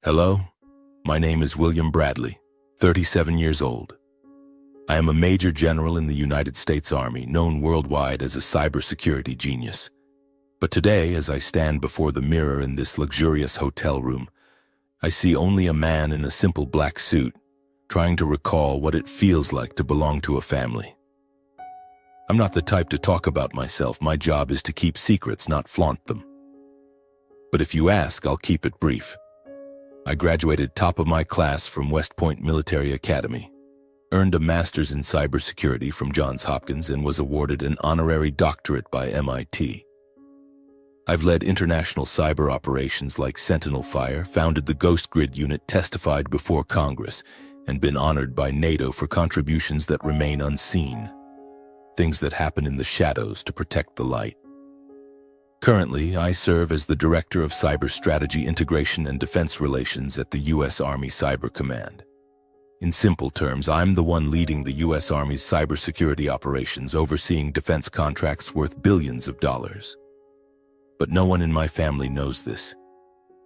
Hello, my name is William Bradley, 37 years old. I am a Major General in the United States Army, known worldwide as a cybersecurity genius. But today, as I stand before the mirror in this luxurious hotel room, I see only a man in a simple black suit, trying to recall what it feels like to belong to a family. I'm not the type to talk about myself. My job is to keep secrets, not flaunt them. But if you ask, I'll keep it brief. I graduated top of my class from West Point Military Academy, earned a master's in cybersecurity from Johns Hopkins, and was awarded an honorary doctorate by MIT. I've led international cyber operations like Sentinel Fire, founded the Ghost Grid unit, testified before Congress, and been honored by NATO for contributions that remain unseen, things that happen in the shadows to protect the light. Currently, I serve as the Director of Cyber Strategy Integration and Defense Relations at the U.S. Army Cyber Command. In simple terms, I'm the one leading the U.S. Army's cybersecurity operations, overseeing defense contracts worth billions of dollars. But no one in my family knows this.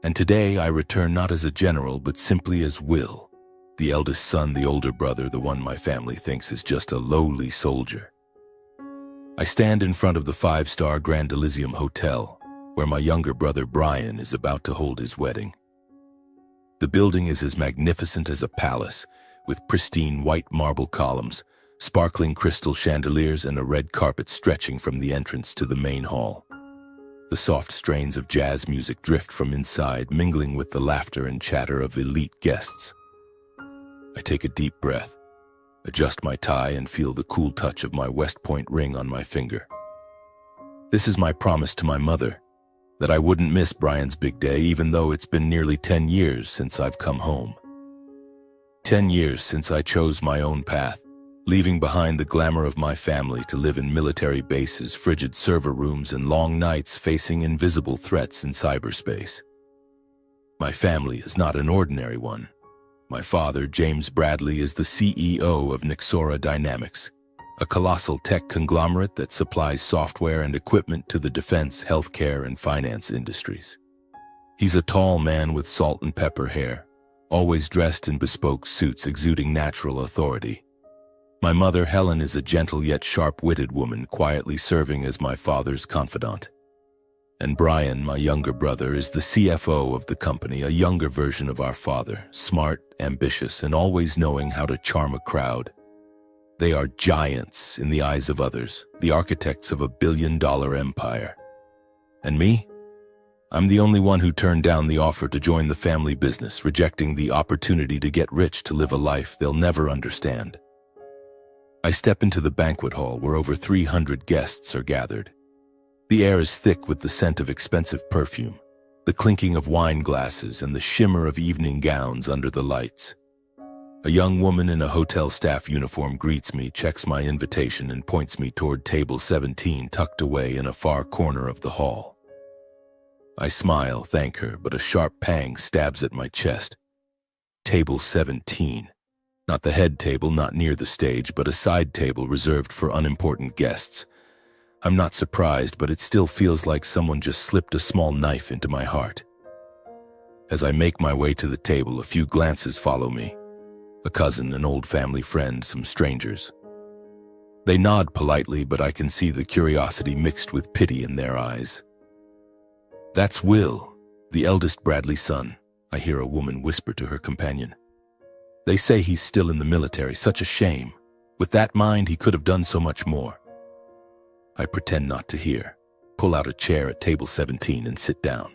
And today I return not as a general, but simply as Will, the eldest son, the older brother, the one my family thinks is just a lowly soldier. I stand in front of the 5-star Grand Elysium Hotel, where my younger brother Brian is about to hold his wedding. The building is as magnificent as a palace, with pristine white marble columns, sparkling crystal chandeliers, and a red carpet stretching from the entrance to the main hall. The soft strains of jazz music drift from inside, mingling with the laughter and chatter of elite guests. I take a deep breath, adjust my tie, and feel the cool touch of my West Point ring on my finger. This is my promise to my mother, that I wouldn't miss Brian's big day, even though it's been nearly 10 years since I've come home. 10 years since I chose my own path, leaving behind the glamour of my family to live in military bases, frigid server rooms, and long nights facing invisible threats in cyberspace. My family is not an ordinary one. My father, James Bradley, is the CEO of Nexora Dynamics, a colossal tech conglomerate that supplies software and equipment to the defense, healthcare, and finance industries. He's a tall man with salt and pepper hair, always dressed in bespoke suits exuding natural authority. My mother, Helen, is a gentle yet sharp-witted woman, quietly serving as my father's confidant. And Brian, my younger brother, is the CFO of the company, a younger version of our father, smart, ambitious, and always knowing how to charm a crowd. They are giants in the eyes of others, the architects of a billion-dollar empire. And me? I'm the only one who turned down the offer to join the family business, rejecting the opportunity to get rich, to live a life they'll never understand. I step into the banquet hall where over 300 guests are gathered. The air is thick with the scent of expensive perfume, the clinking of wine glasses, and the shimmer of evening gowns under the lights. A young woman in a hotel staff uniform greets me, checks my invitation, and points me toward table 17, tucked away in a far corner of the hall. I smile, thank her, but a sharp pang stabs at my chest. Table 17. Not the head table, not near the stage, but a side table reserved for unimportant guests. I'm not surprised, but it still feels like someone just slipped a small knife into my heart. As I make my way to the table, a few glances follow me. A cousin, an old family friend, some strangers. They nod politely, but I can see the curiosity mixed with pity in their eyes. "That's Will, the eldest Bradley son," I hear a woman whisper to her companion. "They say he's still in the military. Such a shame. With that mind, he could have done so much more." I pretend not to hear, pull out a chair at table 17 and sit down.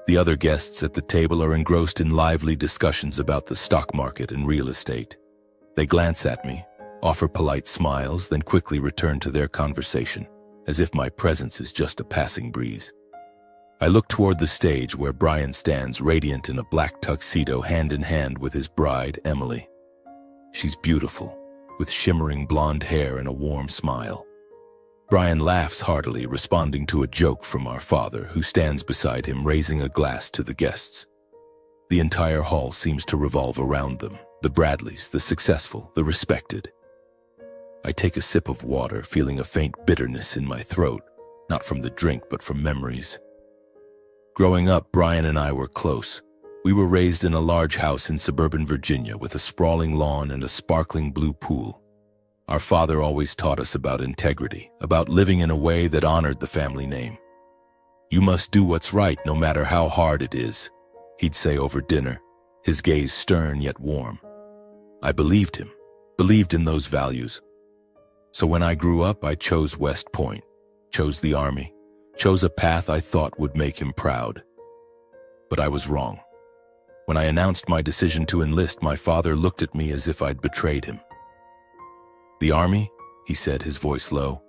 The other guests at the table are engrossed in lively discussions about the stock market and real estate. They glance at me, offer polite smiles, then quickly return to their conversation, as if my presence is just a passing breeze. I look toward the stage where Brian stands, radiant in a black tuxedo, hand in hand with his bride, Emily. She's beautiful, with shimmering blonde hair and a warm smile. Brian laughs heartily, responding to a joke from our father, who stands beside him, raising a glass to the guests. The entire hall seems to revolve around them, the Bradleys, the successful, the respected. I take a sip of water, feeling a faint bitterness in my throat, not from the drink but from memories. Growing up, Brian and I were close. We were raised in a large house in suburban Virginia with a sprawling lawn and a sparkling blue pool. Our father always taught us about integrity, about living in a way that honored the family name. "You must do what's right no matter how hard it is," he'd say over dinner, his gaze stern yet warm. I believed him, believed in those values. So when I grew up, I chose West Point, chose the Army, chose a path I thought would make him proud. But I was wrong. When I announced my decision to enlist, my father looked at me as if I'd betrayed him. "The Army?" he said, his voice low.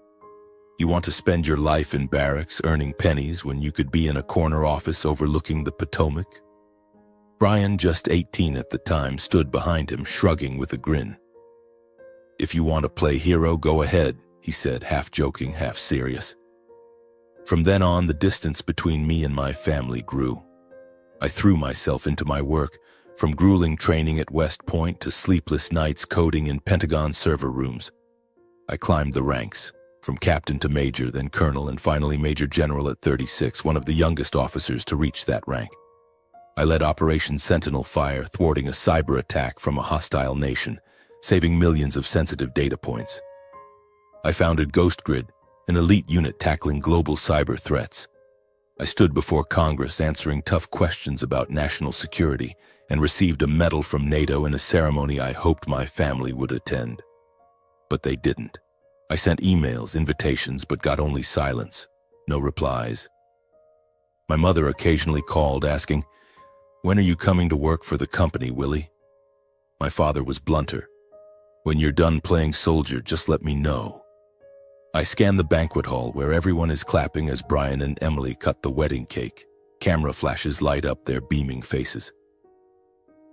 "You want to spend your life in barracks, earning pennies when you could be in a corner office overlooking the Potomac?" Brian, just 18 at the time, stood behind him, shrugging with a grin. "If you want to play hero, go ahead," he said, half joking, half serious. From then on, the distance between me and my family grew. I threw myself into my work, from grueling training at West Point to sleepless nights coding in Pentagon server rooms. I climbed the ranks, from captain to major, then colonel, and finally major general at 36, one of the youngest officers to reach that rank. I led Operation Sentinel Fire, thwarting a cyber attack from a hostile nation, saving millions of sensitive data points. I founded Ghost Grid, an elite unit tackling global cyber threats. I stood before Congress answering tough questions about national security and received a medal from NATO in a ceremony I hoped my family would attend. But they didn't. I sent emails, invitations, but got only silence, no replies. My mother occasionally called asking, "When are you coming to work for the company, Willie?" My father was blunter. "When you're done playing soldier, just let me know." I scanned the banquet hall where everyone is clapping as Brian and Emily cut the wedding cake. Camera flashes light up their beaming faces.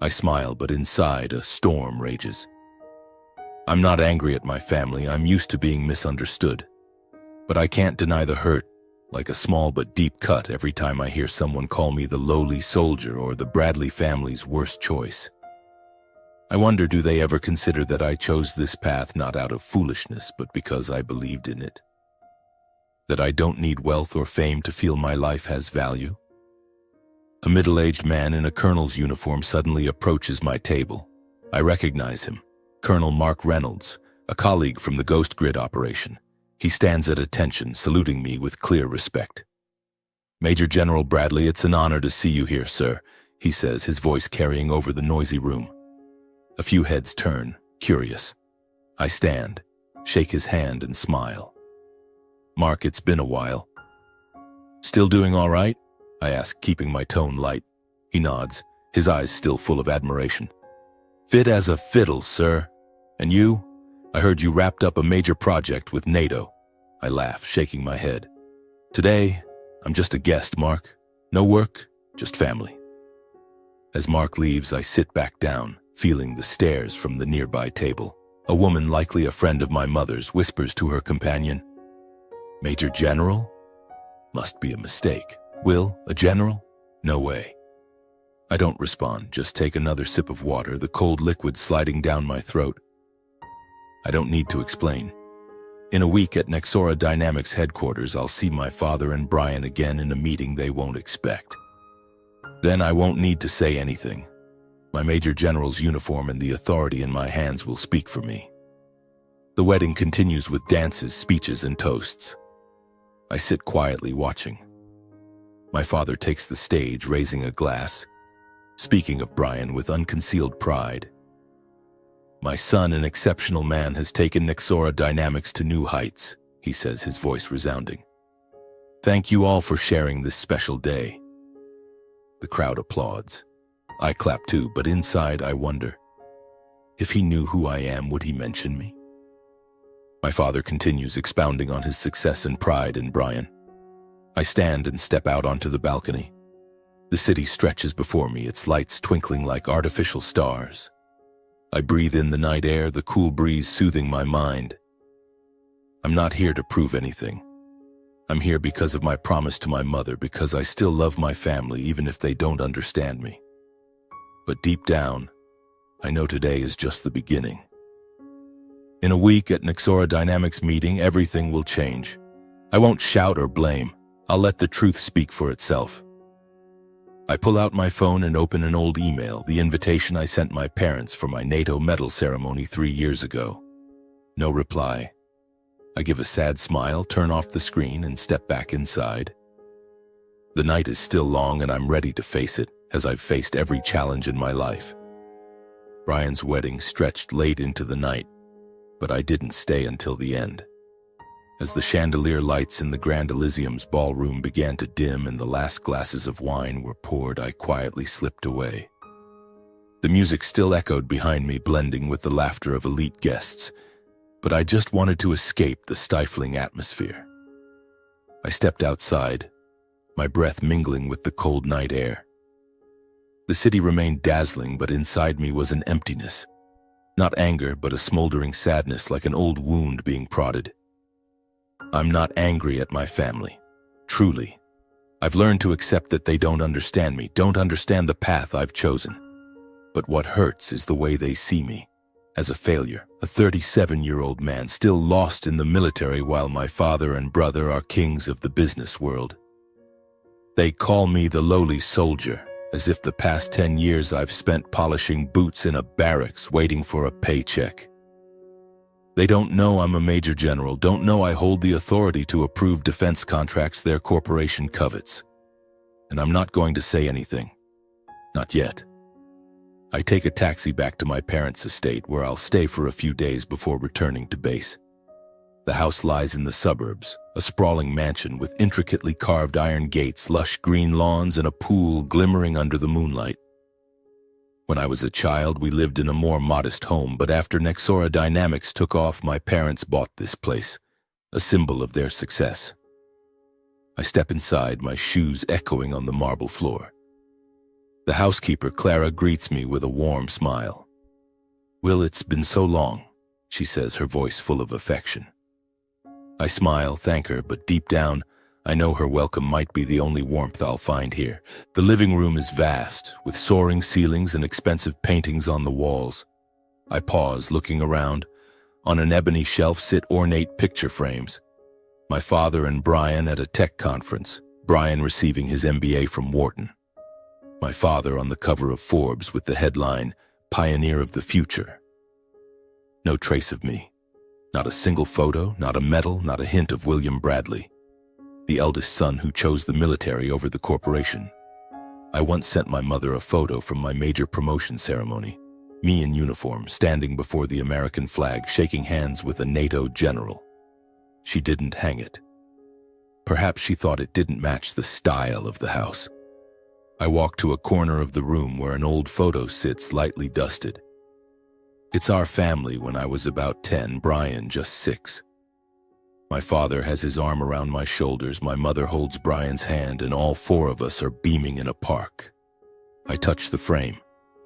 I smile, but inside a storm rages. I'm not angry at my family. I'm used to being misunderstood. But I can't deny the hurt, like a small but deep cut every time I hear someone call me the lowly soldier or the Bradley family's worst choice. I wonder, do they ever consider that I chose this path not out of foolishness, but because I believed in it? That I don't need wealth or fame to feel my life has value? A middle-aged man in a colonel's uniform suddenly approaches my table. I recognize him, Colonel Mark Reynolds, a colleague from the Ghost Grid operation. He stands at attention, saluting me with clear respect. "Major General Bradley, it's an honor to see you here, sir," he says, his voice carrying over the noisy room. A few heads turn, curious. I stand, shake his hand, and smile. "Mark, it's been a while." "Still doing all right?" I ask, keeping my tone light. He nods, his eyes still full of admiration. "Fit as a fiddle, sir. And you? I heard you wrapped up a major project with NATO." I laugh, shaking my head. "Today, I'm just a guest, Mark. No work, just family." As Mark leaves, I sit back down, feeling the stares from the nearby table. A woman, likely a friend of my mother's, whispers to her companion, "Major General? Must be a mistake. Will, a general? No way." I don't respond, just take another sip of water, the cold liquid sliding down my throat. I don't need to explain. In a week at Nexora Dynamics headquarters, I'll see my father and Brian again in a meeting they won't expect. Then I won't need to say anything. My Major General's uniform and the authority in my hands will speak for me. The wedding continues with dances, speeches, and toasts. I sit quietly watching. My father takes the stage, raising a glass, speaking of Brian with unconcealed pride. "My son, an exceptional man, has taken Nexora Dynamics to new heights," he says, his voice resounding. "Thank you all for sharing this special day." The crowd applauds. I clap too, but inside I wonder, if he knew who I am, would he mention me? My father continues, expounding on his success and pride in Brian. I stand and step out onto the balcony. The city stretches before me, its lights twinkling like artificial stars. I breathe in the night air, the cool breeze soothing my mind. I'm not here to prove anything. I'm here because of my promise to my mother, because I still love my family even if they don't understand me. But deep down, I know today is just the beginning. In a week at Nexora Dynamics meeting, everything will change. I won't shout or blame. I'll let the truth speak for itself. I pull out my phone and open an old email, the invitation I sent my parents for my NATO medal ceremony 3 years ago. No reply. I give a sad smile, turn off the screen, and step back inside. The night is still long and I'm ready to face it, as I've faced every challenge in my life. Brian's wedding stretched late into the night, but I didn't stay until the end. As the chandelier lights in the Grand Elysium's ballroom began to dim and the last glasses of wine were poured, I quietly slipped away. The music still echoed behind me, blending with the laughter of elite guests, but I just wanted to escape the stifling atmosphere. I stepped outside, my breath mingling with the cold night air. The city remained dazzling, but inside me was an emptiness. Not anger, but a smoldering sadness, like an old wound being prodded. I'm not angry at my family. Truly. I've learned to accept that they don't understand me, don't understand the path I've chosen. But what hurts is the way they see me. As a failure, a 37-year-old man still lost in the military while my father and brother are kings of the business world. They call me the lowly soldier, as if the past 10 years I've spent polishing boots in a barracks waiting for a paycheck. They don't know I'm a major general, don't know I hold the authority to approve defense contracts their corporation covets. And I'm not going to say anything. Not yet. I take a taxi back to my parents' estate, where I'll stay for a few days before returning to base. The house lies in the suburbs, a sprawling mansion with intricately carved iron gates, lush green lawns, and a pool glimmering under the moonlight. When I was a child, we lived in a more modest home, but after Nexora Dynamics took off, my parents bought this place, a symbol of their success. I step inside, my shoes echoing on the marble floor. The housekeeper, Clara, greets me with a warm smile. "Will, it's been so long," she says, her voice full of affection. I smile, thank her, but deep down, I know her welcome might be the only warmth I'll find here. The living room is vast, with soaring ceilings and expensive paintings on the walls. I pause, looking around. On an ebony shelf sit ornate picture frames. My father and Brian at a tech conference, Brian receiving his MBA from Wharton. My father on the cover of Forbes with the headline, "Pioneer of the Future." No trace of me. Not a single photo, not a medal, not a hint of William Bradley, the eldest son who chose the military over the corporation. I once sent my mother a photo from my major promotion ceremony, me in uniform, standing before the American flag, shaking hands with a NATO general. She didn't hang it. Perhaps she thought it didn't match the style of the house. I walk to a corner of the room where an old photo sits, lightly dusted. It's our family when I was about 10, Brian just 6. My father has his arm around my shoulders, my mother holds Brian's hand, and all four of us are beaming in a park. I touch the frame,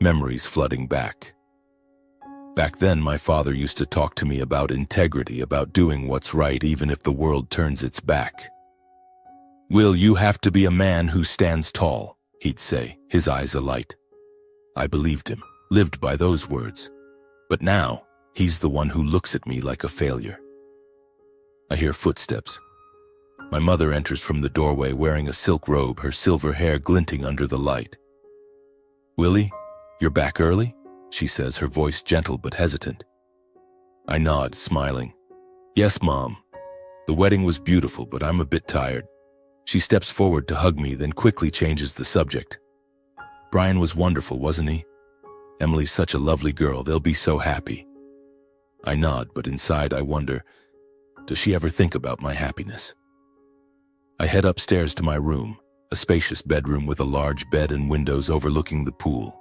memories flooding back. Back then, my father used to talk to me about integrity, about doing what's right even if the world turns its back. "Will, you have to be a man who stands tall," he'd say, his eyes alight. I believed him, lived by those words. But now, he's the one who looks at me like a failure. I hear footsteps. My mother enters from the doorway wearing a silk robe, her silver hair glinting under the light. "Willie, you're back early?" she says, her voice gentle but hesitant. I nod, smiling. "Yes, Mom. The wedding was beautiful, but I'm a bit tired." She steps forward to hug me, then quickly changes the subject. "Brian was wonderful, wasn't he? Emily's such a lovely girl, they'll be so happy." I nod, but inside I wonder, does she ever think about my happiness? I head upstairs to my room, a spacious bedroom with a large bed and windows overlooking the pool.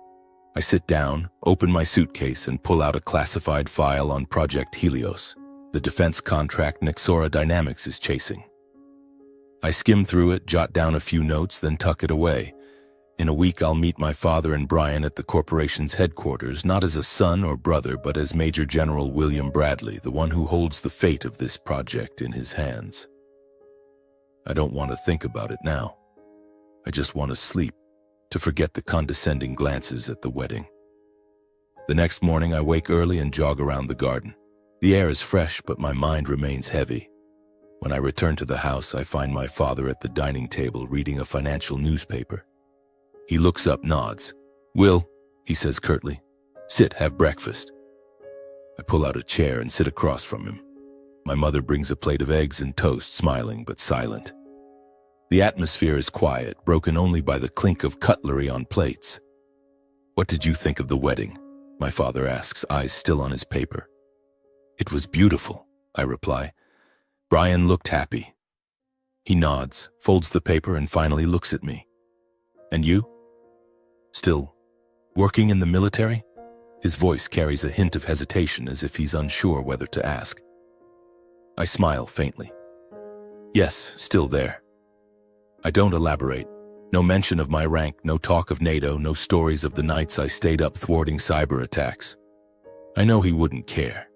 I sit down, open my suitcase, and pull out a classified file on Project Helios, the defense contract Nexora Dynamics is chasing. I skim through it, jot down a few notes, then tuck it away. In a week, I'll meet my father and Brian at the corporation's headquarters, not as a son or brother, but as Major General William Bradley, the one who holds the fate of this project in his hands. I don't want to think about it now. I just want to sleep, to forget the condescending glances at the wedding. The next morning, I wake early and jog around the garden. The air is fresh, but my mind remains heavy. When I return to the house, I find my father at the dining table reading a financial newspaper. He looks up, nods. "Will," he says curtly, "sit, have breakfast." I pull out a chair and sit across from him. My mother brings a plate of eggs and toast, smiling but silent. The atmosphere is quiet, broken only by the clink of cutlery on plates. "What did you think of the wedding?" my father asks, eyes still on his paper. "It was beautiful," I reply. Brian looked happy. He nods, folds the paper, and finally looks at me. "And you? Still working in the military?" His voice carries a hint of hesitation, as if he's unsure whether to ask. I smile faintly. "Yes, still there." I don't elaborate. No mention of my rank, no talk of NATO, no stories of the nights I stayed up thwarting cyber attacks. I know he wouldn't care.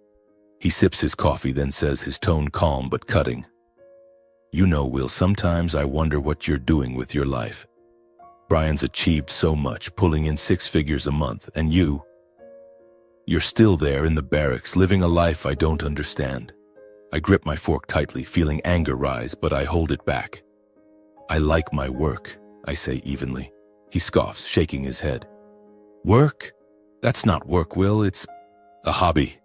He sips his coffee, then says, his tone calm but cutting, "You know, Will, sometimes I wonder what you're doing with your life. Brian's achieved so much, pulling in 6 figures a month, and you're still there in the barracks, living a life I don't understand." I grip my fork tightly, feeling anger rise, but I hold it back. "I like my work," I say evenly. He scoffs, shaking his head. "Work? That's not work, Will. It's a hobby.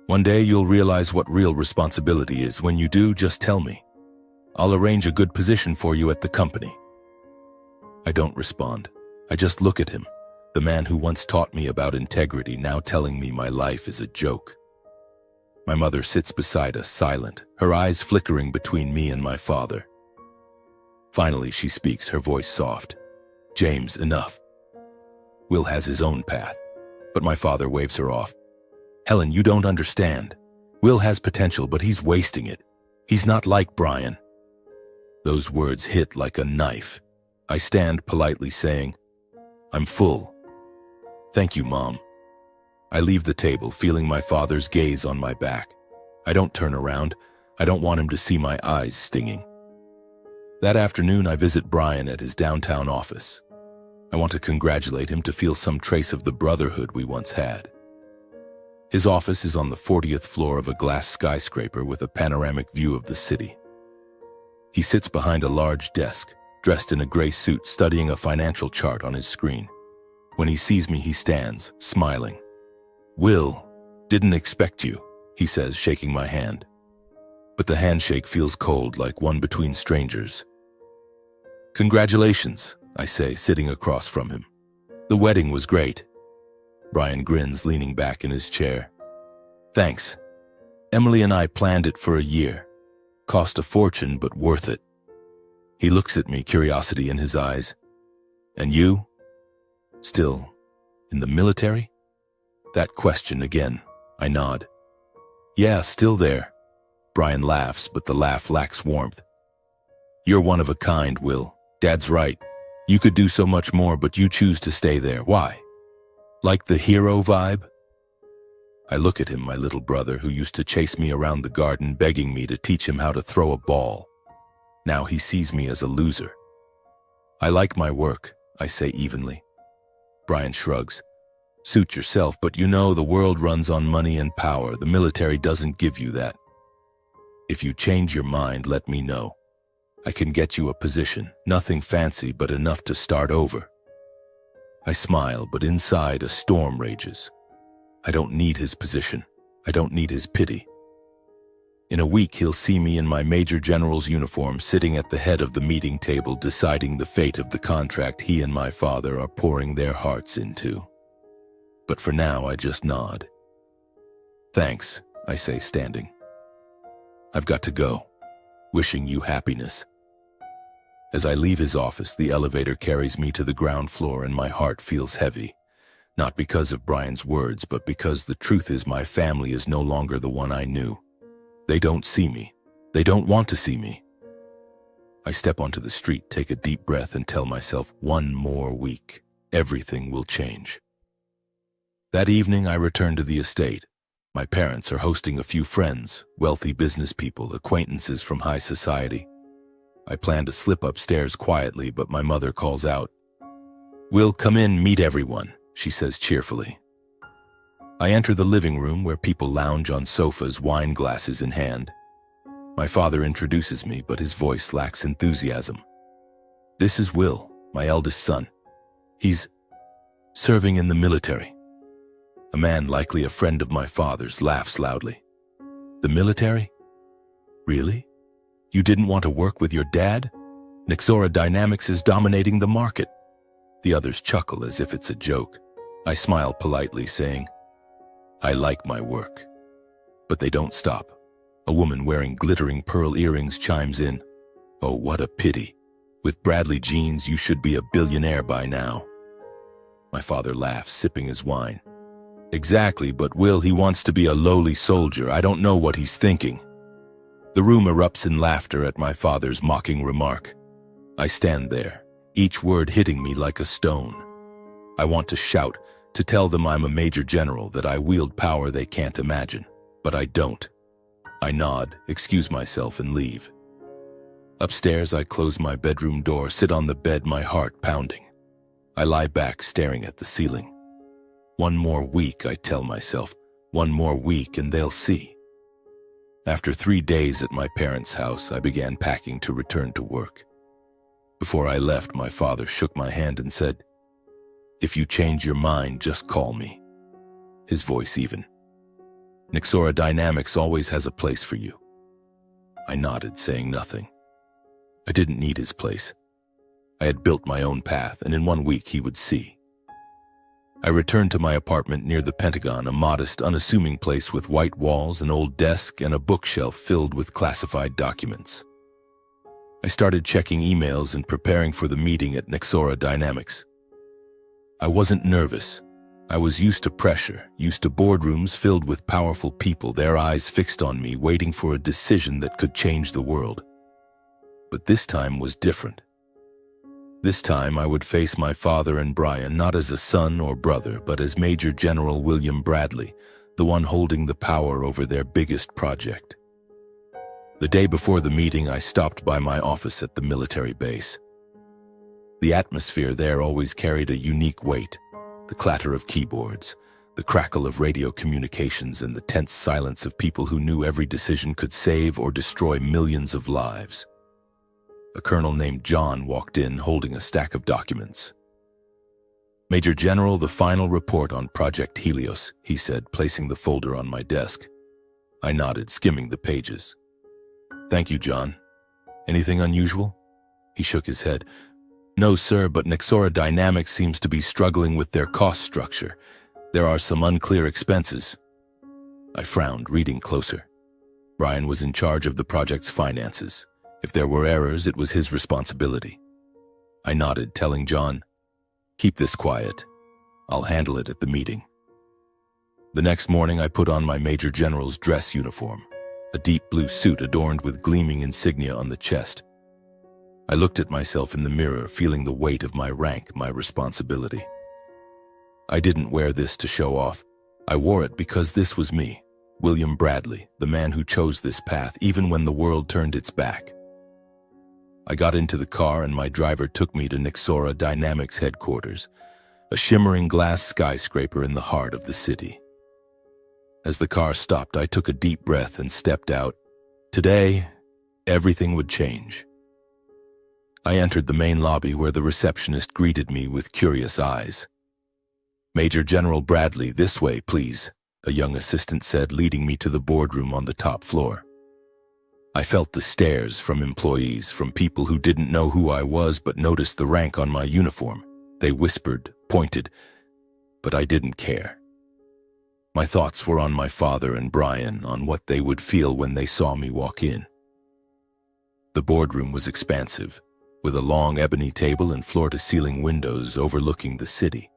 One day you'll realize what real responsibility is. When you do, just tell me. I'll arrange a good position for you at the company." I don't respond. I just look at him, the man who once taught me about integrity, now telling me my life is a joke. My mother sits beside us, silent, her eyes flickering between me and my father. Finally, she speaks, her voice soft. "James, enough. Will has his own path." But my father waves her off. "Helen, you don't understand. Will has potential, but he's wasting it. He's not like Brian." Those words hit like a knife. I stand politely, saying, "I'm full." "Thank you, Mom." I leave the table, feeling my father's gaze on my back. I don't turn around. I don't want him to see my eyes stinging. That afternoon, I visit Brian at his downtown office. I want to congratulate him, to feel some trace of the brotherhood we once had. His office is on the 40th floor of a glass skyscraper with a panoramic view of the city. He sits behind a large desk, dressed in a gray suit, studying a financial chart on his screen. When he sees me, he stands, smiling. "Will, didn't expect you," he says, shaking my hand. But the handshake feels cold, like one between strangers. "Congratulations," I say, sitting across from him. "The wedding was great." Brian grins, leaning back in his chair. "Thanks. Emily and I planned it for a year. Cost a fortune, but worth it." He looks at me, curiosity in his eyes. "And you? Still in the military?" That question again. I nod. "Yeah, still there." Brian laughs, but the laugh lacks warmth. "You're one of a kind, Will. Dad's right. You could do so much more, but you choose to stay there. Why? Like the hero vibe?" I look at him, my little brother, who used to chase me around the garden, begging me to teach him how to throw a ball. Now he sees me as a loser. "I like my work," I say evenly. Brian shrugs. "Suit yourself, but you know the world runs on money and power. The military doesn't give you that. If you change your mind, let me know. I can get you a position, nothing fancy, but enough to start over." I smile, but inside a storm rages. I don't need his position. I don't need his pity. In a week, he'll see me in my Major General's uniform, sitting at the head of the meeting table, deciding the fate of the contract he and my father are pouring their hearts into. But for now, I just nod. "Thanks," I say, standing. "I've got to go. Wishing you happiness." As I leave his office, the elevator carries me to the ground floor, and my heart feels heavy. Not because of Brian's words, but because the truth is my family is no longer the one I knew. They don't see me. They don't want to see me. I step onto the street, take a deep breath, and tell myself, one more week. Everything will change. That evening, I return to the estate. My parents are hosting a few friends, wealthy business people, acquaintances from high society. I plan to slip upstairs quietly, but my mother calls out. "Will, come in, meet everyone," she says cheerfully. I enter the living room, where people lounge on sofas, wine glasses in hand. My father introduces me, but his voice lacks enthusiasm. "This is Will, my eldest son. He's serving in the military. A man, likely a friend of my father's, laughs loudly. The military? Really? You didn't want to work with your dad? Nexora Dynamics is dominating the market. The others chuckle as if it's a joke. I smile politely, saying, I like my work. But they don't stop. A woman wearing glittering pearl earrings chimes in. Oh, what a pity. With Bradley genes, you should be a billionaire by now. My father laughs, sipping his wine. Exactly, but Will, he wants to be a lowly soldier. I don't know what he's thinking. The room erupts in laughter at my father's mocking remark. I stand there, each word hitting me like a stone. I want to shout, to tell them I'm a major general, that I wield power they can't imagine. But I don't. I nod, excuse myself, and leave. Upstairs, I close my bedroom door, sit on the bed, my heart pounding. I lie back, staring at the ceiling. One more week, I tell myself. One more week and they'll see. After 3 days at my parents' house, I began packing to return to work. Before I left, my father shook my hand and said, If you change your mind, just call me. His voice even. Nexora Dynamics always has a place for you. I nodded, saying nothing. I didn't need his place. I had built my own path, and in 1 week he would see. I returned to my apartment near the Pentagon, a modest, unassuming place with white walls, an old desk, and a bookshelf filled with classified documents. I started checking emails and preparing for the meeting at Nexora Dynamics. I wasn't nervous. I was used to pressure, used to boardrooms filled with powerful people, their eyes fixed on me, waiting for a decision that could change the world. But this time was different. This time I would face my father and Brian not as a son or brother, but as Major General William Bradley, the one holding the power over their biggest project. The day before the meeting, I stopped by my office at the military base. The atmosphere there always carried a unique weight. The clatter of keyboards, the crackle of radio communications, and the tense silence of people who knew every decision could save or destroy millions of lives. A colonel named John walked in holding a stack of documents. Major General, the final report on Project Helios, he said, placing the folder on my desk. I nodded, skimming the pages. Thank you, John. Anything unusual? He shook his head. No, sir, but Nexora Dynamics seems to be struggling with their cost structure. There are some unclear expenses. I frowned, reading closer. Brian was in charge of the project's finances. If there were errors, it was his responsibility. I nodded, telling John, Keep this quiet. I'll handle it at the meeting. The next morning, I put on my Major General's dress uniform, a deep blue suit adorned with gleaming insignia on the chest. I looked at myself in the mirror, feeling the weight of my rank, my responsibility. I didn't wear this to show off. I wore it because this was me, William Bradley, the man who chose this path even when the world turned its back. I got into the car and my driver took me to Nexora Dynamics headquarters, a shimmering glass skyscraper in the heart of the city. As the car stopped, I took a deep breath and stepped out. Today, everything would change. I entered the main lobby where the receptionist greeted me with curious eyes. Major General Bradley, this way, please, a young assistant said, leading me to the boardroom on the top floor. I felt the stares from employees, from people who didn't know who I was but noticed the rank on my uniform. They whispered, pointed, but I didn't care. My thoughts were on my father and Brian, on what they would feel when they saw me walk in. The boardroom was expansive, with a long ebony table and floor-to-ceiling windows overlooking the city.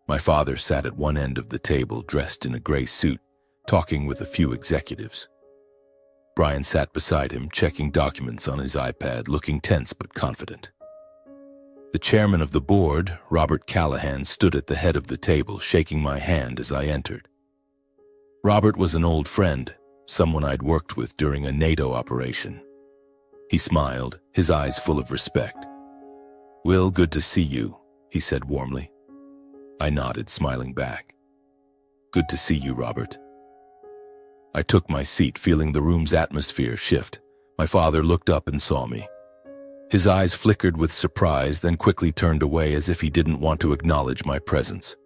My father sat at one end of the table, dressed in a gray suit, talking with a few executives. Brian sat beside him, checking documents on his iPad, looking tense but confident. The chairman of the board, Robert Callahan, stood at the head of the table, shaking my hand as I entered. Robert was an old friend, someone I'd worked with during a NATO operation. He smiled, his eyes full of respect. "Will, good to see you," he said warmly. I nodded, smiling back. "Good to see you, Robert." I took my seat, feeling the room's atmosphere shift. My father looked up and saw me. His eyes flickered with surprise, then quickly turned away as if he didn't want to acknowledge my presence.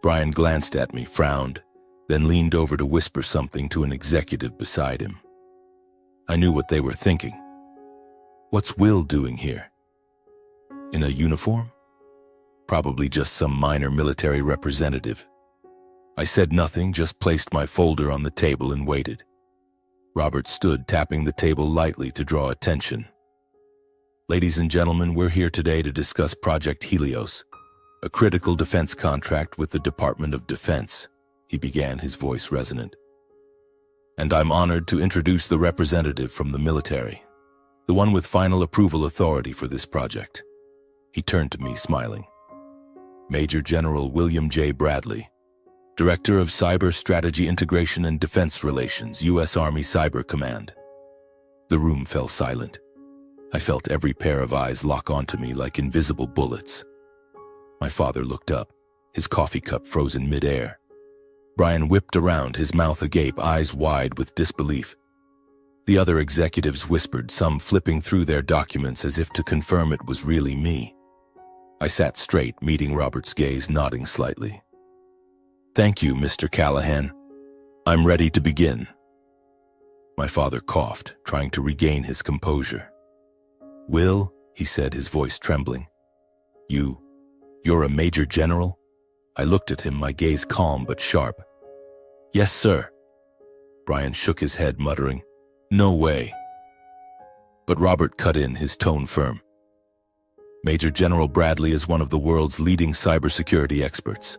Brian glanced at me, frowned, then leaned over to whisper something to an executive beside him. I knew what they were thinking. What's Will doing here? In a uniform? Probably just some minor military representative. I said nothing, just placed my folder on the table and waited. Robert stood, tapping the table lightly to draw attention. Ladies and gentlemen, we're here today to discuss Project Helios, a critical defense contract with the Department of Defense, he began, his voice resonant. And I'm honored to introduce the representative from the military, the one with final approval authority for this project. He turned to me, smiling. Major General William J. Bradley, Director of Cyber Strategy Integration and Defense Relations, U.S. Army Cyber Command. The room fell silent. I felt every pair of eyes lock onto me like invisible bullets. My father looked up, his coffee cup frozen mid-air. Brian whipped around, his mouth agape, eyes wide with disbelief. The other executives whispered, some flipping through their documents as if to confirm it was really me. I sat straight, meeting Robert's gaze, nodding slightly. Thank you, Mr. Callahan. I'm ready to begin. My father coughed, trying to regain his composure. Will, he said, his voice trembling. You're a major general? I looked at him, my gaze calm but sharp. Yes, sir. Brian shook his head, muttering, No way. But Robert cut in, his tone firm. Major General Bradley is one of the world's leading cybersecurity experts.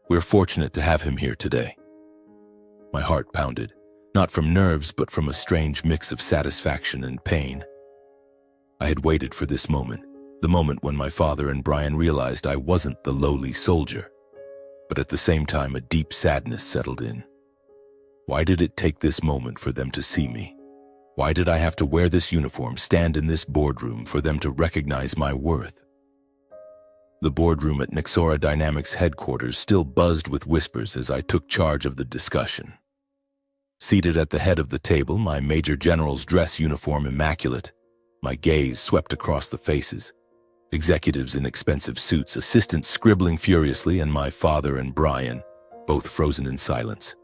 We're fortunate to have him here today. My heart pounded, not from nerves but from a strange mix of satisfaction and pain. I had waited for this moment, the moment when my father and Brian realized I wasn't the lowly soldier. But at the same time, a deep sadness settled in. Why did it take this moment for them to see me? Why did I have to wear this uniform, stand in this boardroom for them to recognize my worth? The boardroom at Nexora Dynamics headquarters still buzzed with whispers as I took charge of the discussion. Seated at the head of the table, my Major General's dress uniform immaculate, my gaze swept across the faces. Executives in expensive suits, assistants scribbling furiously, and my father and Brian, both frozen in silence.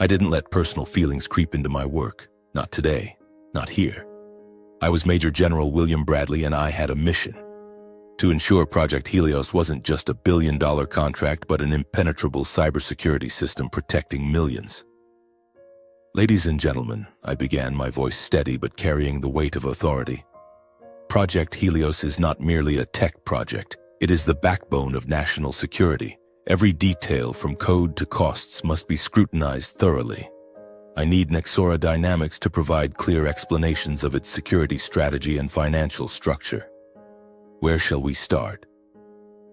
I didn't let personal feelings creep into my work. Not today. Not here. I was Major General William Bradley, and I had a mission. To ensure Project Helios wasn't just a billion-dollar contract, but an impenetrable cybersecurity system protecting millions. Ladies and gentlemen, I began, my voice steady but carrying the weight of authority. Project Helios is not merely a tech project. It is the backbone of national security. Every detail, from code to costs, must be scrutinized thoroughly. I need Nexora Dynamics to provide clear explanations of its security strategy and financial structure. Where shall we start?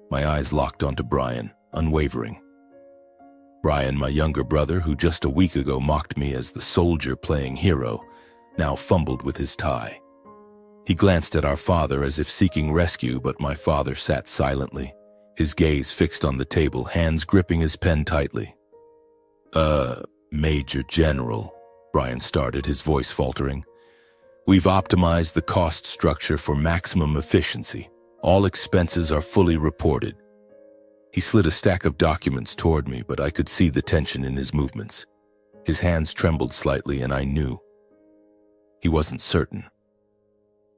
My eyes locked onto Brian, unwavering. Brian, my younger brother, who just a week ago mocked me as the soldier playing hero, now fumbled with his tie. He glanced at our father as if seeking rescue, but my father sat silently, his gaze fixed on the table, hands gripping his pen tightly. Major General, Brian started, his voice faltering. We've optimized the cost structure for maximum efficiency. All expenses are fully reported. He slid a stack of documents toward me, but I could see the tension in his movements. His hands trembled slightly, and I knew. He wasn't certain.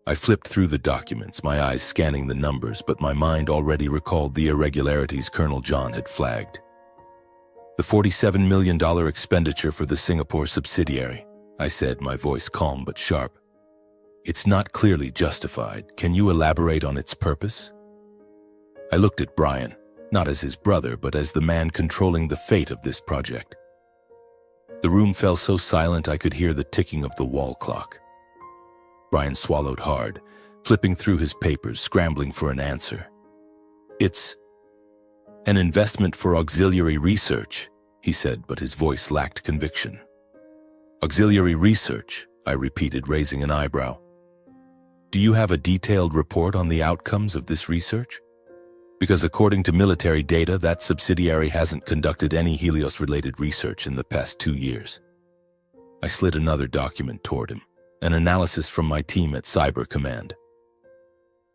I flipped through the documents, my eyes scanning the numbers, but my mind already recalled the irregularities Colonel John had flagged. The $47 million expenditure for the Singapore subsidiary, I said, my voice calm but sharp. It's not clearly justified. Can you elaborate on its purpose? I looked at Brian, not as his brother, but as the man controlling the fate of this project. The room fell so silent I could hear the ticking of the wall clock. Brian swallowed hard, flipping through his papers, scrambling for an answer. It's an investment for auxiliary research, he said, but his voice lacked conviction. Auxiliary research, I repeated, raising an eyebrow. Do you have a detailed report on the outcomes of this research? Because according to military data, that subsidiary hasn't conducted any Helios-related research in the past 2 years. I slid another document toward him. An analysis from my team at Cyber Command.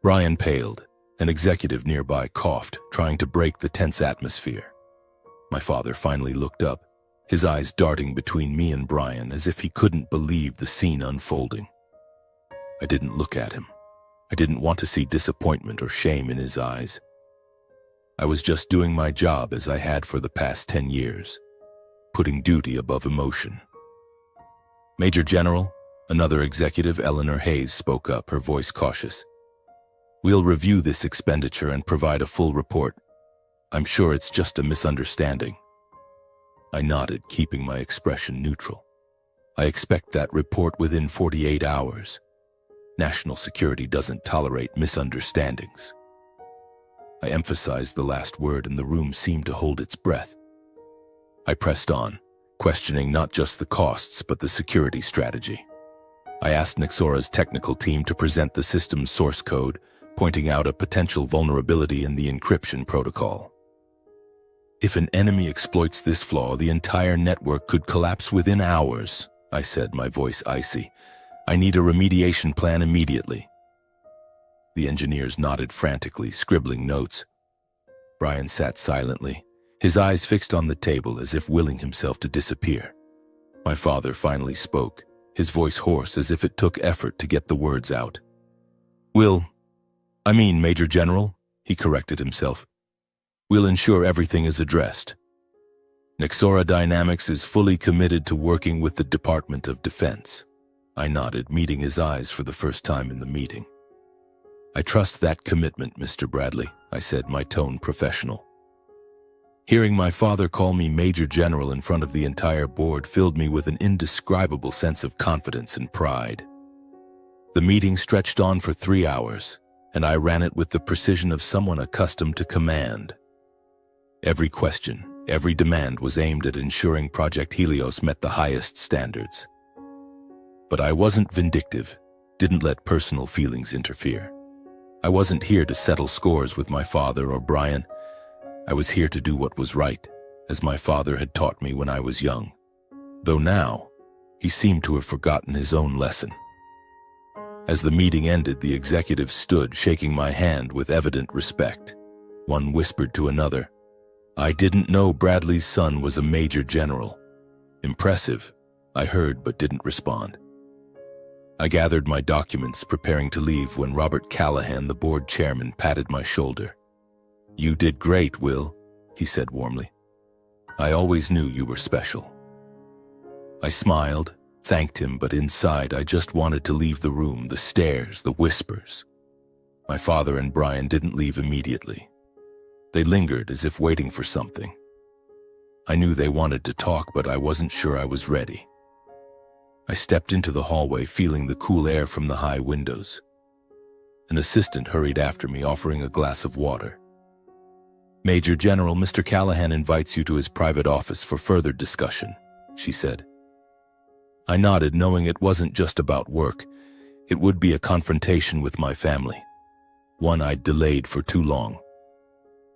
Brian paled. An executive nearby coughed, trying to break the tense atmosphere. My father finally looked up, his eyes darting between me and Brian as if he couldn't believe the scene unfolding. I didn't look at him. I didn't want to see disappointment or shame in his eyes. I was just doing my job as I had for the past 10 years, putting duty above emotion. Major General, another executive, Eleanor Hayes, spoke up, her voice cautious. We'll review this expenditure and provide a full report. I'm sure it's just a misunderstanding. I nodded, keeping my expression neutral. I expect that report within 48 hours. National security doesn't tolerate misunderstandings. I emphasized the last word and the room seemed to hold its breath. I pressed on, questioning not just the costs but the security strategy. I asked Nexora's technical team to present the system's source code, pointing out a potential vulnerability in the encryption protocol. If an enemy exploits this flaw, the entire network could collapse within hours, I said, my voice icy. I need a remediation plan immediately. The engineers nodded frantically, scribbling notes. Brian sat silently, his eyes fixed on the table as if willing himself to disappear. My father finally spoke, his voice hoarse as if it took effort to get the words out. Major General, he corrected himself. We'll ensure everything is addressed. Nexora Dynamics is fully committed to working with the Department of Defense. I nodded, meeting his eyes for the first time in the meeting. I trust that commitment, Mr. Bradley, I said, my tone professional. Hearing my father call me Major General in front of the entire board filled me with an indescribable sense of confidence and pride. The meeting stretched on for 3 hours, and I ran it with the precision of someone accustomed to command. Every question, every demand was aimed at ensuring Project Helios met the highest standards. But I wasn't vindictive, didn't let personal feelings interfere. I wasn't here to settle scores with my father or Brian. I was here to do what was right, as my father had taught me when I was young. Though now, he seemed to have forgotten his own lesson. As the meeting ended, the executives stood, shaking my hand with evident respect. One whispered to another, I didn't know Bradley's son was a Major General. Impressive, I heard but didn't respond. I gathered my documents, preparing to leave when Robert Callahan, the board chairman, patted my shoulder. You did great, Will, he said warmly. I always knew you were special. I smiled, thanked him, but inside I just wanted to leave the room, the stares, the whispers. My father and Brian didn't leave immediately. They lingered as if waiting for something. I knew they wanted to talk, but I wasn't sure I was ready. I stepped into the hallway, feeling the cool air from the high windows. An assistant hurried after me, offering a glass of water. Major General, Mr. Callahan invites you to his private office for further discussion, she said. I nodded, knowing it wasn't just about work. It would be a confrontation with my family, one I'd delayed for too long.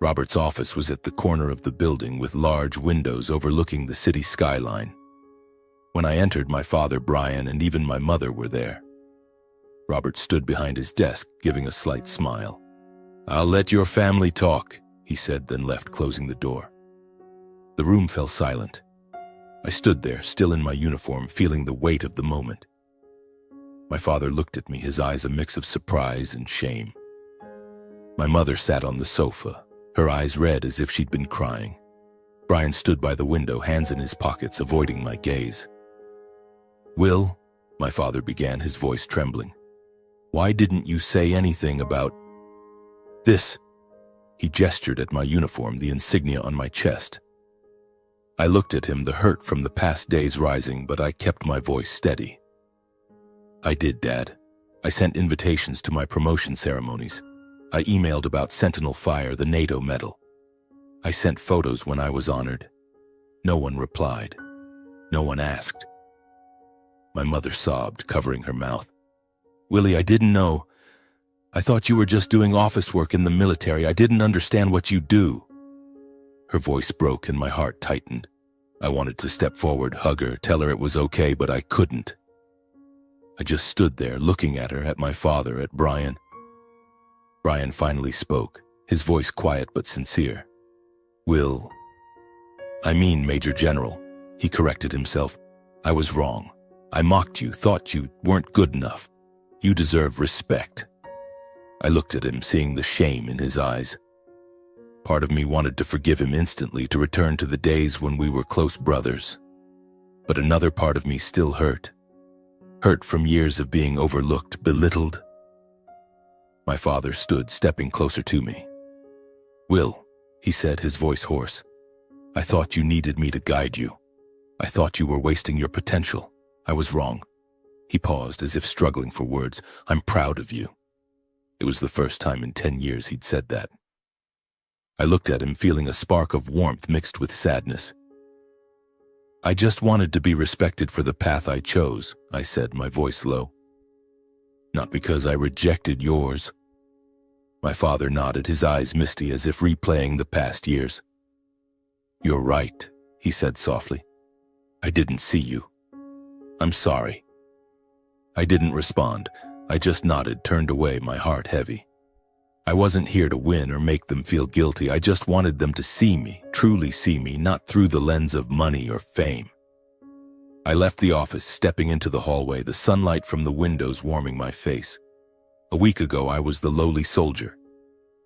Robert's office was at the corner of the building with large windows overlooking the city skyline. When I entered, my father, Brian, and even my mother were there. Robert stood behind his desk, giving a slight smile. I'll let your family talk, he said, then left, closing the door. The room fell silent. I stood there, still in my uniform, feeling the weight of the moment. My father looked at me, his eyes a mix of surprise and shame. My mother sat on the sofa, her eyes red as if she'd been crying. Brian stood by the window, hands in his pockets, avoiding my gaze. Will, my father began, his voice trembling. Why didn't you say anything about this? He gestured at my uniform, the insignia on my chest. I looked at him, the hurt from the past days rising, but I kept my voice steady. I did, Dad. I sent invitations to my promotion ceremonies. I emailed about Sentinel Fire, the NATO medal. I sent photos when I was honored. No one replied. No one asked. My mother sobbed, covering her mouth. Willie, I didn't know. I thought you were just doing office work in the military. I didn't understand what you do. Her voice broke and my heart tightened. I wanted to step forward, hug her, tell her it was okay, but I couldn't. I just stood there looking at her, at my father, at Brian. Brian finally spoke, his voice quiet but sincere. "Will, I mean Major General," he corrected himself. "I was wrong. I mocked you, thought you weren't good enough. You deserve respect." I looked at him, seeing the shame in his eyes. Part of me wanted to forgive him instantly, to return to the days when we were close brothers. But another part of me still hurt. Hurt from years of being overlooked, belittled. My father stood, stepping closer to me. "Will," he said, his voice hoarse, "I thought you needed me to guide you. I thought you were wasting your potential. I was wrong." He paused, as if struggling for words. "I'm proud of you." It was the first time in 10 years he'd said that. I looked at him, feeling a spark of warmth mixed with sadness. "I just wanted to be respected for the path I chose," I said, my voice low. "Not because I rejected yours." My father nodded, his eyes misty as if replaying the past years. "You're right," he said softly. "I didn't see you. I'm sorry." I didn't respond. I just nodded, turned away, my heart heavy. I wasn't here to win or make them feel guilty. I just wanted them to see me, truly see me, not through the lens of money or fame. I left the office, stepping into the hallway, the sunlight from the windows warming my face. A week ago, I was the lowly soldier.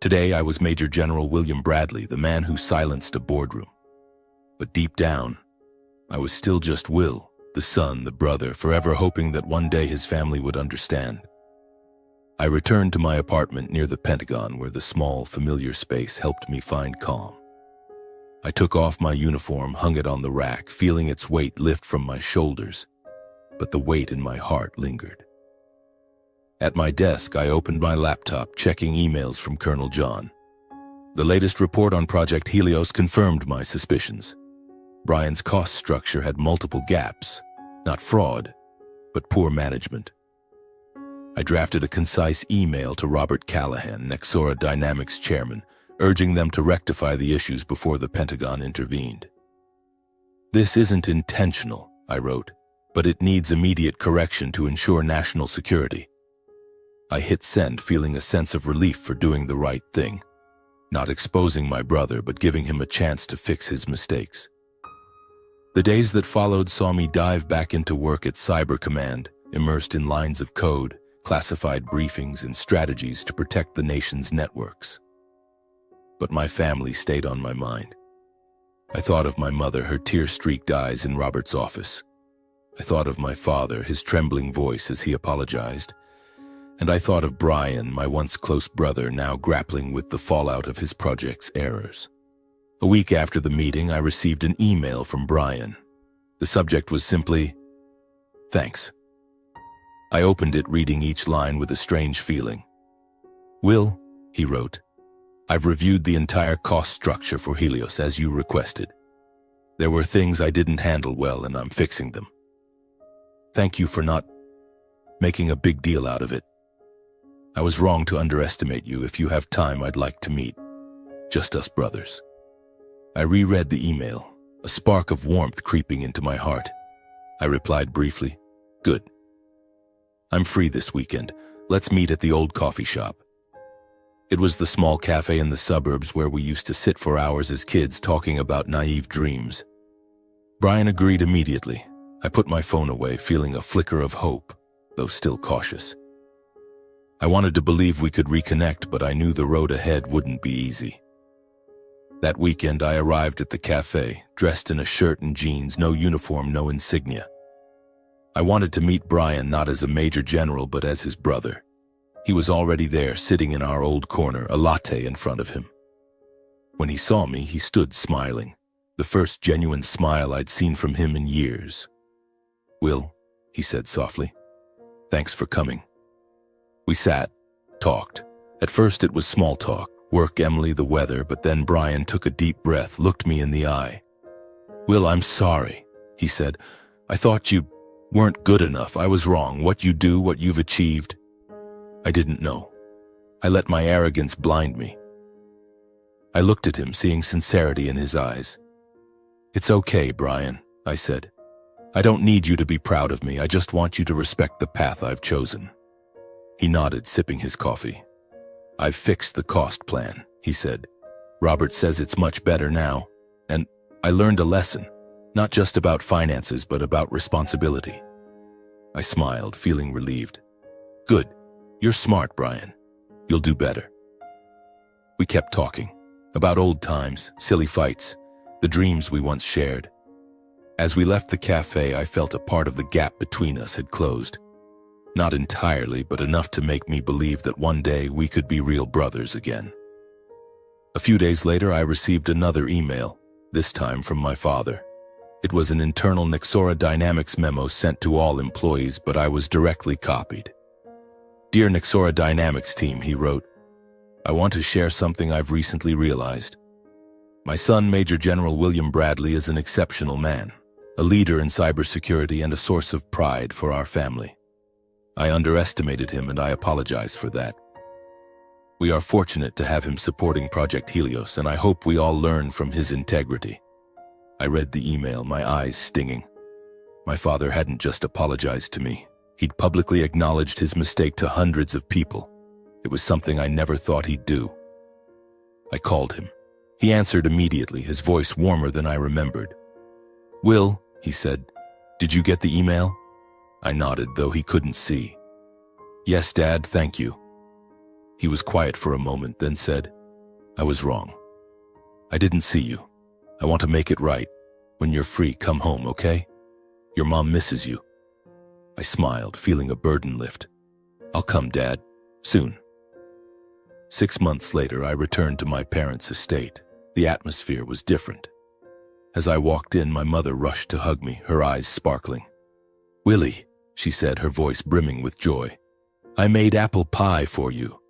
Today, I was Major General William Bradley, the man who silenced a boardroom. But deep down, I was still just Will, the son, the brother, forever hoping that one day his family would understand. I returned to my apartment near the Pentagon, where the small, familiar space helped me find calm. I took off my uniform, hung it on the rack, feeling its weight lift from my shoulders, but the weight in my heart lingered. At my desk, I opened my laptop, checking emails from Colonel John. The latest report on Project Helios confirmed my suspicions. Brian's cost structure had multiple gaps, not fraud, but poor management. I drafted a concise email to Robert Callahan, Nexora Dynamics chairman, urging them to rectify the issues before the Pentagon intervened. "This isn't intentional," I wrote, "but it needs immediate correction to ensure national security." I hit send, feeling a sense of relief for doing the right thing, not exposing my brother, but giving him a chance to fix his mistakes. The days that followed saw me dive back into work at Cyber Command, immersed in lines of code, classified briefings, and strategies to protect the nation's networks. But my family stayed on my mind. I thought of my mother, her tear-streaked eyes in Robert's office. I thought of my father, his trembling voice as he apologized. And I thought of Brian, my once close brother, now grappling with the fallout of his project's errors. A week after the meeting, I received an email from Brian. The subject was simply, "Thanks." I opened it, reading each line with a strange feeling. "Will," he wrote, "I've reviewed the entire cost structure for Helios as you requested. There were things I didn't handle well, and I'm fixing them. Thank you for not making a big deal out of it. I was wrong to underestimate you. If you have time, I'd like to meet. Just us brothers." I reread the email, a spark of warmth creeping into my heart. I replied briefly, "Good. I'm free this weekend. Let's meet at the old coffee shop." It was the small cafe in the suburbs where we used to sit for hours as kids talking about naive dreams. Brian agreed immediately. I put my phone away, feeling a flicker of hope, though still cautious. I wanted to believe we could reconnect, but I knew the road ahead wouldn't be easy. That weekend, I arrived at the cafe, dressed in a shirt and jeans, no uniform, no insignia. I wanted to meet Brian not as a major general, but as his brother. He was already there, sitting in our old corner, a latte in front of him. When he saw me, he stood smiling, the first genuine smile I'd seen from him in years. "Will," he said softly, "thanks for coming." We sat, talked. At first it was small talk, work, Emily, the weather, but then Brian took a deep breath, looked me in the eye. "Will, I'm sorry," he said. "I thought you weren't good enough. I was wrong. What you do, what you've achieved, I didn't know. I let my arrogance blind me." I looked at him, seeing sincerity in his eyes. "It's okay, Brian," I said. I don't need you to be proud of me, I just want you to respect the path I've chosen. He nodded, sipping his coffee. I've fixed the cost plan, he said. Robert says it's much better now, and I learned a lesson, not just about finances, but about responsibility. I smiled, feeling relieved. Good. You're smart, Brian. You'll do better. We kept talking about old times, silly fights, the dreams we once shared. As we left the cafe, I felt a part of the gap between us had closed. Not entirely, but enough to make me believe that one day we could be real brothers again. A few days later, I received another email, this time from my father. It was an internal Nexora Dynamics memo sent to all employees, but I was directly copied. Dear Nexora Dynamics team, he wrote, I want to share something I've recently realized. My son, Major General William Bradley, is an exceptional man, a leader in cybersecurity and a source of pride for our family. I underestimated him, and I apologize for that. We are fortunate to have him supporting Project Helios, and I hope we all learn from his integrity. I read the email, my eyes stinging. My father hadn't just apologized to me. He'd publicly acknowledged his mistake to hundreds of people. It was something I never thought he'd do. I called him. He answered immediately, his voice warmer than I remembered. Will, he said, did you get the email? I nodded, though he couldn't see. Yes, Dad, thank you. He was quiet for a moment, then said, I was wrong. I didn't see you. I want to make it right. When you're free, come home, okay? Your mom misses you. I smiled, feeling a burden lift. I'll come, Dad. Soon. 6 months later, I returned to my parents' estate. The atmosphere was different. As I walked in, my mother rushed to hug me, her eyes sparkling. Willie, she said, her voice brimming with joy. I made apple pie for you.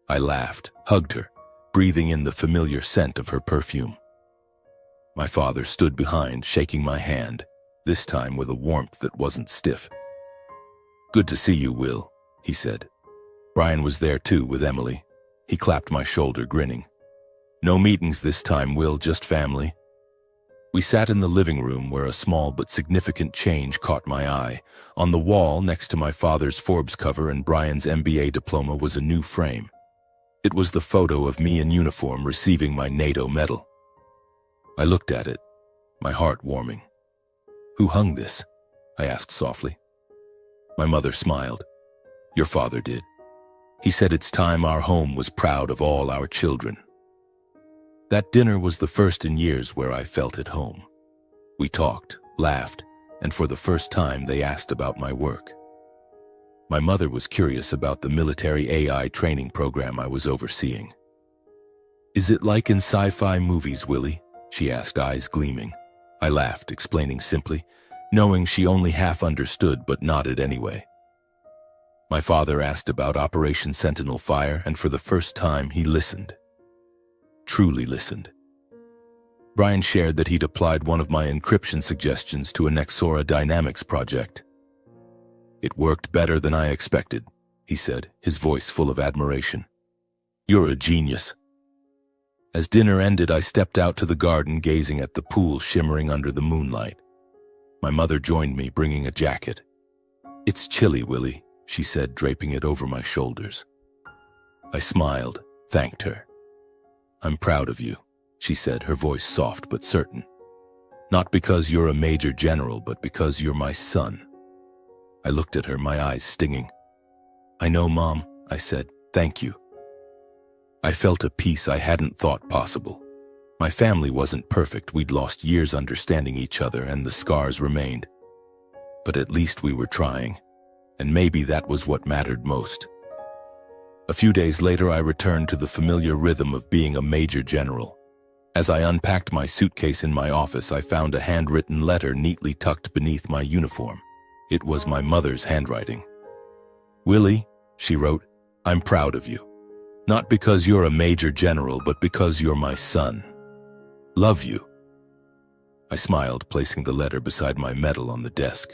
I laughed, hugged her, breathing in the familiar scent of her perfume. My father stood behind, shaking my hand, this time with a warmth that wasn't stiff. Good to see you, Will, he said. Brian was there too, with Emily. He clapped my shoulder, grinning. No meetings this time, Will, just family. We sat in the living room where a small but significant change caught my eye. On the wall, next to my father's Forbes cover and Brian's MBA diploma, was a new frame. It was the photo of me in uniform receiving my NATO medal. I looked at it, my heart warming. Who hung this? I asked softly. My mother smiled. Your father did. He said it's time our home was proud of all our children. That dinner was the first in years where I felt at home. We talked, laughed, and for the first time they asked about my work. My mother was curious about the military AI training program I was overseeing. Is it like in sci-fi movies, Willie? She asked, eyes gleaming. I laughed, explaining simply, knowing she only half understood but nodded anyway. My father asked about Operation Sentinel Fire, and for the first time he listened. Truly listened. Brian shared that he'd applied one of my encryption suggestions to a Nexora Dynamics project. It worked better than I expected, he said, his voice full of admiration. You're a genius. As dinner ended, I stepped out to the garden, gazing at the pool shimmering under the moonlight. My mother joined me, bringing a jacket. It's chilly, Willie, she said, draping it over my shoulders. I smiled, thanked her. I'm proud of you, she said, her voice soft but certain. Not because you're a major general, but because you're my son. I looked at her, my eyes stinging. I know, Mom, I said, thank you. I felt a peace I hadn't thought possible. My family wasn't perfect, we'd lost years understanding each other, and the scars remained. But at least we were trying, and maybe that was what mattered most. A few days later, I returned to the familiar rhythm of being a major general. As I unpacked my suitcase in my office, I found a handwritten letter neatly tucked beneath my uniform. It was my mother's handwriting. Willie, she wrote, I'm proud of you. Not because you're a major general, but because you're my son. Love you. I smiled, placing the letter beside my medal on the desk.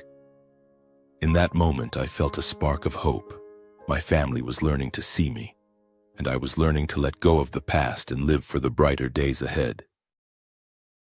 In that moment, I felt a spark of hope. My family was learning to see me, and I was learning to let go of the past and live for the brighter days ahead.